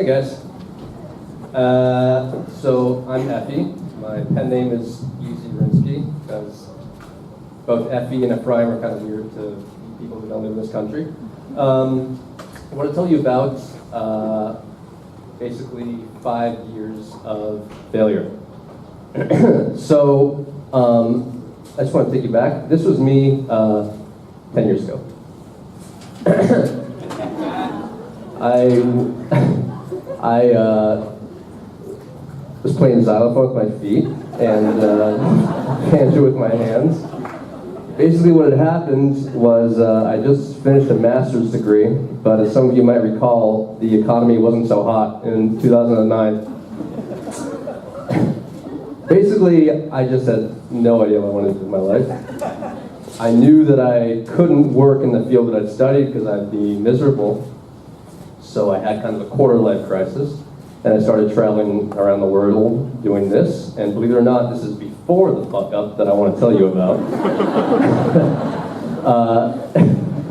guys. So I'm Effie. My pen name is Ephraim Rinsky, because both Effie and Ephraim are kind of weird to people who don't live in this country. I want to tell you about basically 5 years of failure. So I just want to take you back. This was me 10 years ago. I was playing xylophone with my feet and banjo with my hands. Basically what had happened was I just finished a master's degree, but as some of you might recall, the economy wasn't so hot in 2009. Basically, I just had no idea what I wanted to do with my life. I knew that I couldn't work in the field that I'd studied because I'd be miserable. So I had kind of a quarter-life crisis, and I started traveling around the world doing this. And believe it or not, this is before the fuck-up that I want to tell you about.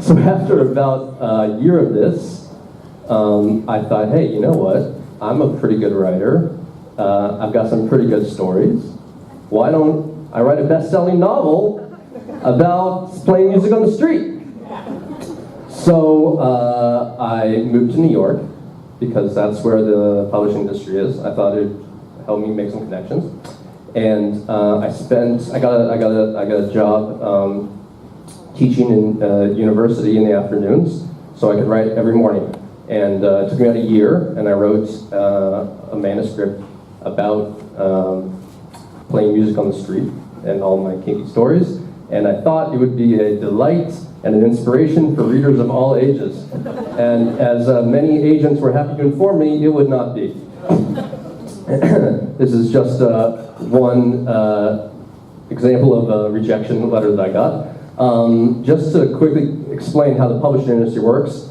So after about a year of this, I thought, hey, you know what? I'm a pretty good writer. I've got some pretty good stories. Why don't I write a best-selling novel about playing music on the street? So I moved to New York because that's where the publishing industry is. I thought it'd help me make some connections, and I got a job teaching in university in the afternoons, so I could write every morning. And it took me about a year, and I wrote a manuscript about playing music on the street and all my kinky stories. And I thought it would be a delight and an inspiration for readers of all ages. And as many agents were happy to inform me, it would not be. This is just one example of a rejection letter that I got. Just to quickly explain how the publishing industry works,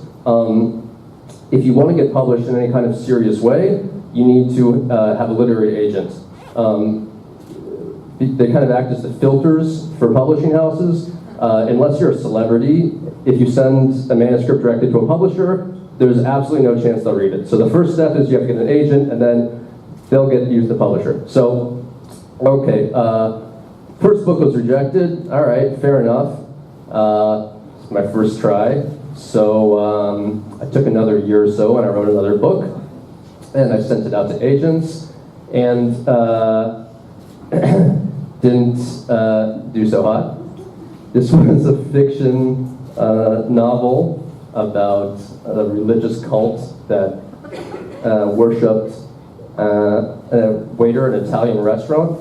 if you want to get published in any kind of serious way, you need to have a literary agent. They kind of act as the filters for publishing houses. Unless you're a celebrity, if you send a manuscript directly to a publisher, there's absolutely no chance they'll read it. So the first step is you have to get an agent, and then they'll get you to the publisher. So, okay, first book was rejected. All right, fair enough. It's my first try. So I took another year or so, and I wrote another book, and I sent it out to agents, and didn't do so hot. This was a fiction novel about a religious cult that worshipped a waiter at an Italian restaurant.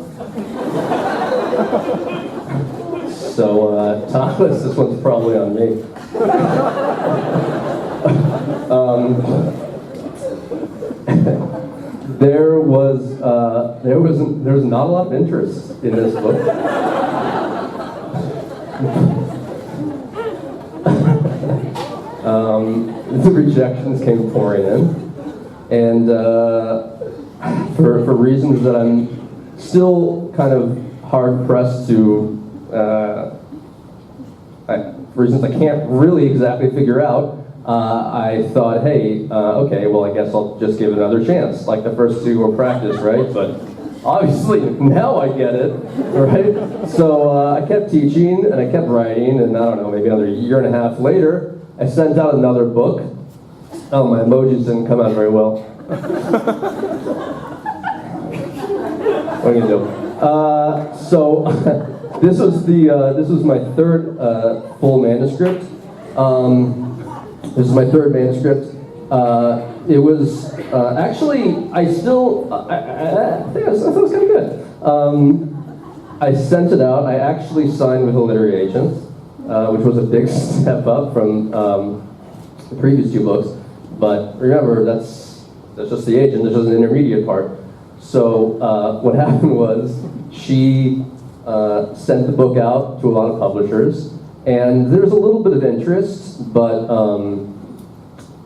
So, Thomas, this one's probably on me. There was not a lot of interest in this book. The rejections came pouring in, and for reasons that I'm still kind of hard pressed to, reasons I can't really exactly figure out. I thought, hey, okay, well, I guess I'll just give it another chance. Like the first two were practice, right? But obviously, now I get it, right? So I kept teaching, and I kept writing, and I don't know, maybe another year and a half later, I sent out another book. Oh, my emojis didn't come out very well. What are you gonna do? So this was my third full manuscript. This is my third manuscript. It was actually, I think it was kind of good. I sent it out. I actually signed with a literary agent, which was a big step up from the previous two books. But remember, that's just the agent. There's just an intermediate part. So what happened was she sent the book out to a lot of publishers, and there was a little bit of interest, but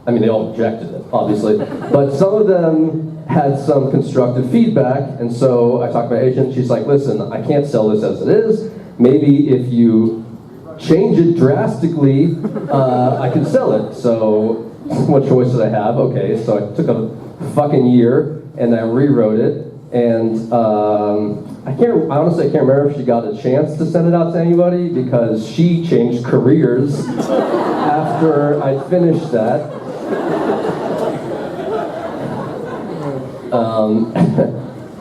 I mean, they all rejected it, obviously. But some of them had some constructive feedback, and so I talked to my agent. She's like, listen, I can't sell this as it is. Maybe if you change it drastically, I can sell it. So what choice did I have? Okay, so I took a fucking year, and I rewrote it. And I honestly can't remember if she got a chance to send it out to anybody because she changed careers after I finished that.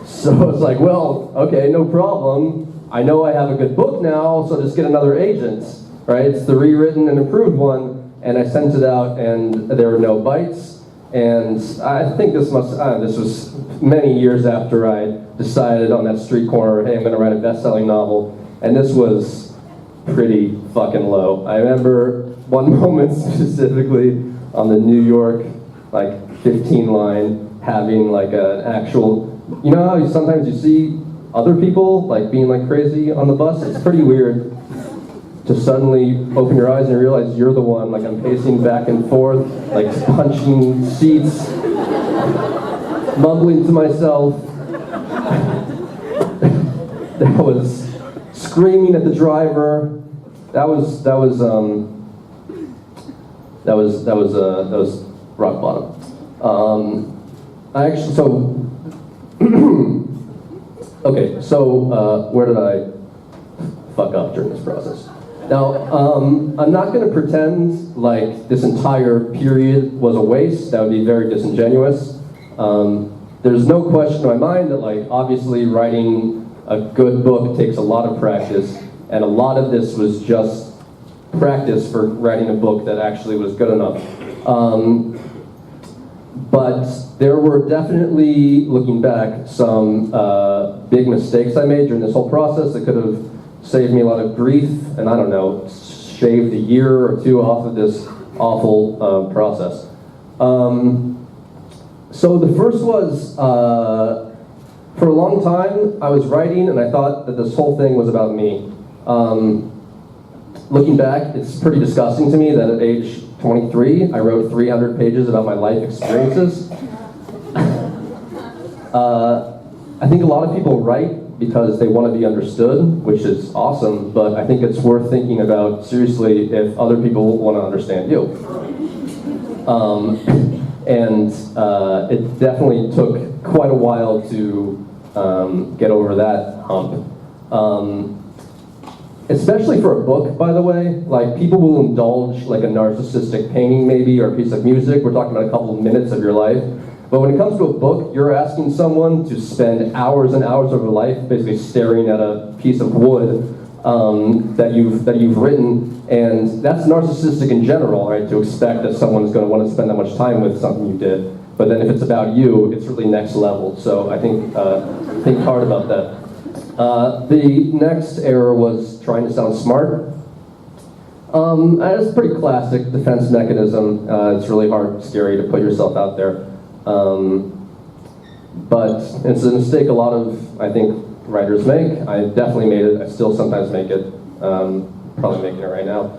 So I was like, well, okay, no problem. I know I have a good book now, so just get another agent, right? It's the rewritten and improved one, and I sent it out, and there were no bites. And I think this was many years after I decided on that street corner, hey, I'm going to write a best-selling novel, and this was pretty fucking low. I remember one moment specifically on the New York, 15 line, having an actual, you know how sometimes you see other people being crazy on the bus? It's pretty weird to suddenly open your eyes and realize you're the one, I'm pacing back and forth, punching seats, mumbling to myself. That was screaming at the driver. That was rock bottom. Okay, so where did I fuck up during this process? Now, I'm not going to pretend like this entire period was a waste. That would be very disingenuous. There's no question in my mind that, obviously writing a good book takes a lot of practice, and a lot of this was just practice for writing a book that actually was good enough. But there were definitely, looking back, some big mistakes I made during this whole process that could have saved me a lot of grief, and I don't know, shaved a year or two off of this awful process. So the first was, for a long time, I was writing and I thought that this whole thing was about me. Looking back, it's pretty disgusting to me that at age 23, I wrote 300 pages about my life experiences. I think a lot of people write because they want to be understood, which is awesome, but I think it's worth thinking about seriously if other people want to understand you. It definitely took quite a while to get over that hump. Especially for a book, by the way, people will indulge a narcissistic painting maybe, or a piece of music. We're talking about a couple of minutes of your life. But when it comes to a book, you're asking someone to spend hours and hours of their life basically staring at a piece of wood that you've written, and that's narcissistic in general, right? To expect that someone's going to want to spend that much time with something you did. But then if it's about you, it's really next level. So I think hard about that. The next error was trying to sound smart. It's a pretty classic defense mechanism. It's really hard, scary to put yourself out there. But it's a mistake a lot of, I think, writers make. I definitely made it. I still sometimes make it. Probably making it right now.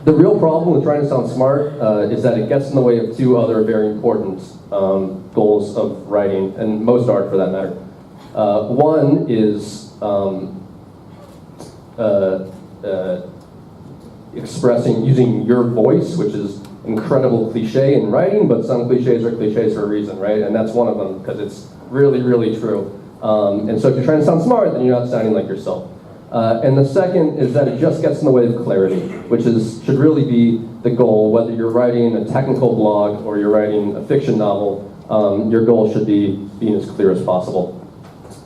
The real problem with trying to sound smart is that it gets in the way of two other very important goals of writing, and most art for that matter. One is using your voice, which is incredible cliche in writing, but some cliches are cliches for a reason, right? And that's one of them, because it's really, really true. And so if you're trying to sound smart, then you're not sounding like yourself. And the second is that it just gets in the way of clarity, which should really be the goal, whether you're writing a technical blog or you're writing a fiction novel, your goal should be being as clear as possible.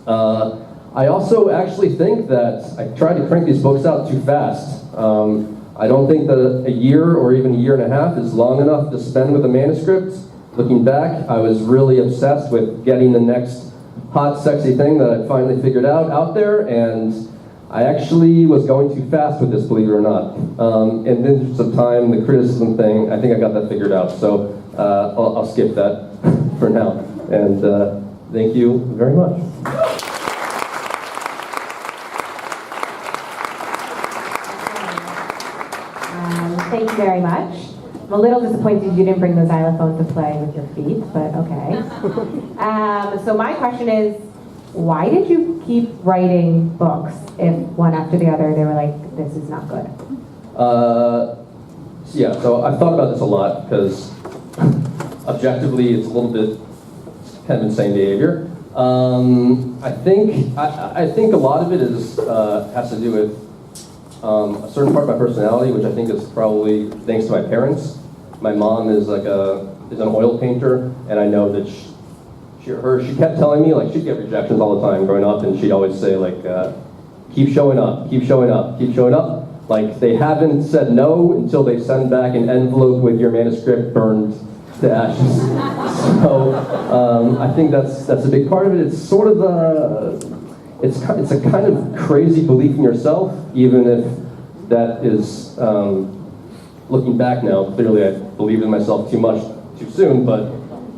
I also actually think that I tried to crank these books out too fast. I don't think that a year or even a year and a half is long enough to spend with a manuscript. Looking back, I was really obsessed with getting the next hot, sexy thing that I'd finally figured out there, and I actually was going too fast with this, believe it or not. In the interest of time, the criticism thing, I think I got that figured out. So I'll skip that for now. And thank you very much. Thank you very much. I'm a little disappointed you didn't bring the xylophone to play with your feet, but okay. So my question is, why did you keep writing books if one after the other they were like, this is not good? yeah, so I've thought about this a lot because objectively it's a little bit kind of insane behavior. I think a lot of it is has to do with a certain part of my personality, which I think is probably thanks to my parents. My mom is an oil painter, and I know that she kept telling me, like, she'd get rejections all the time growing up, and she'd always say, like, keep showing up, keep showing up, keep showing up. Like, they haven't said no until they send back an envelope with your manuscript burned to ashes. So I think that's a big part of it. It's sort of it's a kind of crazy belief in yourself, even if that is, looking back now, clearly I believed in myself too much too soon, but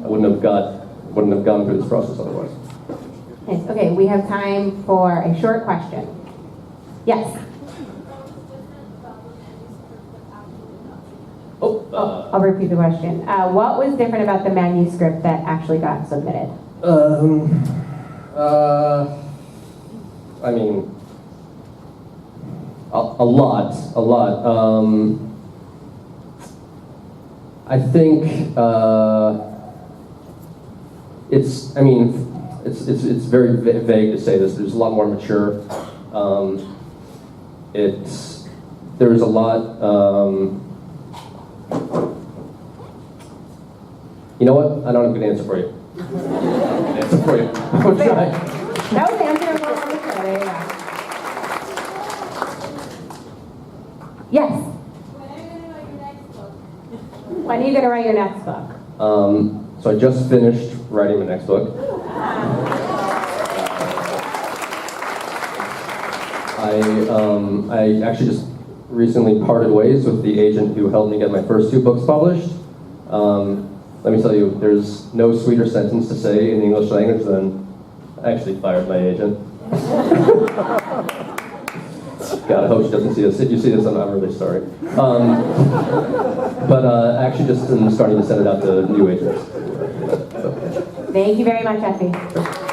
I wouldn't have gone through this process otherwise. Yes, okay, we have time for a short question. Yes? I'll repeat the question. What was different about the manuscript that actually got submitted? I mean, a lot. I think it's very vague to say this. There's a lot more mature. There's a lot. You know what? I don't have a good answer for you. Answer for you. I'll try. That was the answer I wanted to say. There you go. Yes? When are you going to write your next book? So I just finished writing my next book. I actually just recently parted ways with the agent who helped me get my first 2 books published. Let me tell you, there's no sweeter sentence to say in the English language than, I actually fired my agent. God, I hope she doesn't see this. If you see this, I'm really sorry. But actually just starting to send it out to new agents. Thank you very much, Effie. Sure.